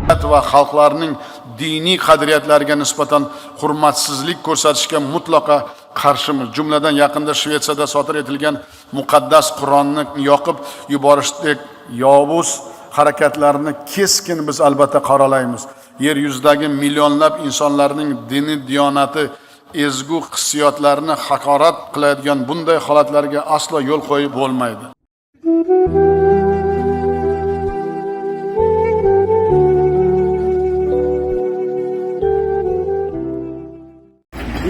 va xalqlarning diniy qadriyatlariga nisbatan hurmatsizlik ko'rsatishga mutlaqo qarshimiz. Jumladan yaqinda Shvetsiyada sodir etilgan muqaddas Qur'onni yoqib yuborishdek yovuz harakatlarni keskin biz albatta qoralaymiz. Yer yuzidagi millionlab insonlarning dini diyonati ezgu hissiyotlarini haqorat qiladigan bunday holatlarga aslo yo'l qo'yib bo'lmaydi.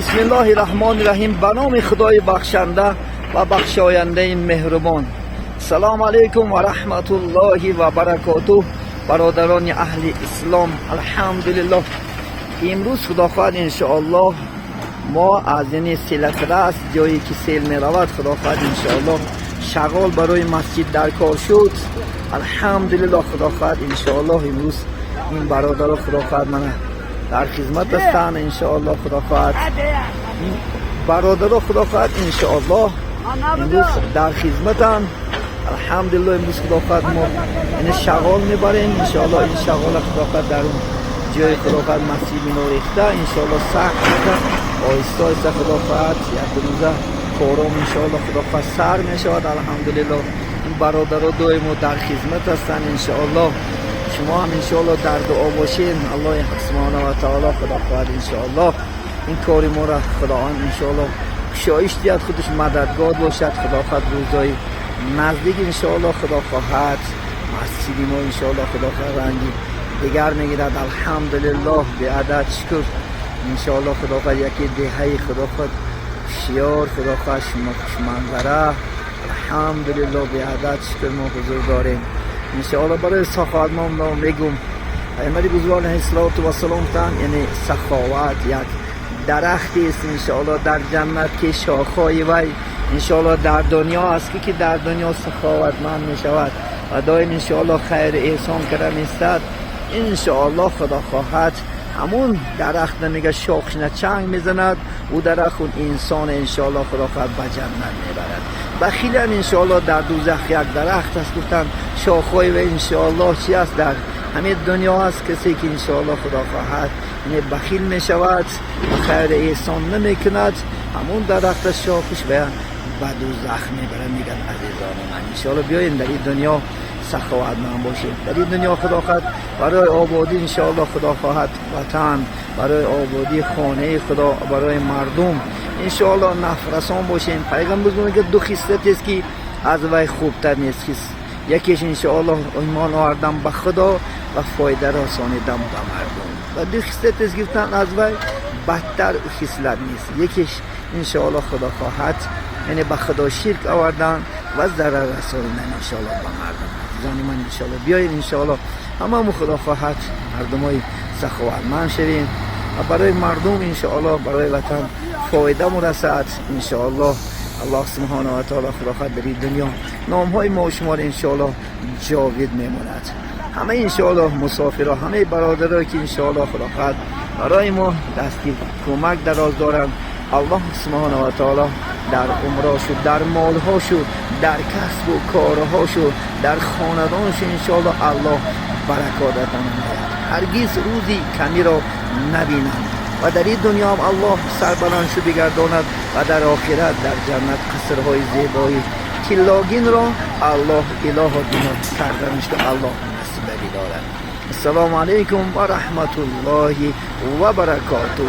Bismillahirrahmanirrahim. به نام خدای بخشنده و بخشاینده مهربان. سلام علیکم و رحمت الله و برکاته. برادران اهل اسلام، الحمدلله. امروز خداوند انشاءالله ما از این سیلت راس جایی که سیل می رود خداوند انشاءالله شغال برای مسجد در کار شد. الحمدلله خداوند انشاءالله امروز این برادر خداوند من در خدمت هستند. انشاءالله خداوند این برادر خداوند انشاءالله امروز در خدمتند. الحمدلله امروز خداوند ما این شغال میبریم. انشاءالله این شغال خداوند در اون جای خداوند مسجد منو ریخته. انشاءالله سخت میشه آهسته آهسته خداوند یک روزه کارام انشاءالله خداوند سر میشود. الحمدلله این برادرها دائما در خدمت هستند. انشاءالله شما هم انشاءالله در دعا باشین. الله سبحانه و تعالی خداوند انشاءالله این کاری ما را خداوند انشاءالله شایش دید خودش مددگار باشد. خداوند روزای نزدیک انشاءالله خداوند مسجد ما انشاءالله خداوند رنگی دیگر میگیرد. الحمدلله به عدد شکر انشاءالله خداوند یکی دهه خداوند شیار خداوند منظره. الحمدلله به عدد شکر ما حضور داریم. انشاءالله برای سخاوت ما میگم پیامبر بزرگ علیه السلام تن یعنی سخاوت یک درختی است انشاءالله در جنت که شاخهای وی انشاءالله در دنیا است که در دنیا سخاوتمند می شود و دائم انشاءالله خیر احسان کرده میستد. انشاءالله خدا خواهد همون درخت میگه شاخش چنگ میزند او درخت اون انسان انشاءالله خدا خواهد به جنت میبرد. بخیل هم انشاءالله در دوزخ یک درخت است گفتن شاخهای و انشاءالله چی است در همه دنیا است کسی که انشاءالله خدا خواهد بخیل می شود و خیر احسان نمی کند همون درخت شاخش به دوزخ میبره. میگن عزیزان من انشاءالله بیاین در این دنیا سخاوتمند باشیم. در این دنیا خدا خواهد برای آبادی انشاءالله خدا خواهد وطن برای آبادی خانه خدا برای مردم انشاءالله نفرسان باشیم. پیغمبر میگه دو خصلت است که از وی خوبتر نیست. یکیش انشاءالله ایمان آوردن به خدا و فایده رسانیدن به مردم و دو خصلت است گفتن از وی بدتر خصلت نیست. یکیش انشاءالله خدا خواهد یعنی به خدا شرک آوردن و ضرر رسانیدن انشاءالله به مردم. زانی من انشاءالله بیاین انشاءالله همه خدا خواهد مردمای سخاوتمند شویم و برای مردم انشاءالله برای وطن فایده مرسد انشاءالله. الله سبحانه و تعالی خدا خواهد در این دنیا نام های ما و شما انشاءالله جاوید میماند. همه انشاءالله مسافرها همه برادرها که انشاءالله خدا خواهد برای ما دستی کمک دراز دارند الله سبحانه و تعالی در عمرهاشو در مالهاشو در کسب و کارهاشو در خاندانشو انشاءالله الله برکات عطا هرگز روزی کمی را نبینند و در این دنیا هم الله سربلندشو بگرداند و در آخرت در جنت قصرهای زیبایی تلاگین را الله اله دنیا کردنش که الله نصیب دارد. السلام علیکم و رحمت الله و برکاته.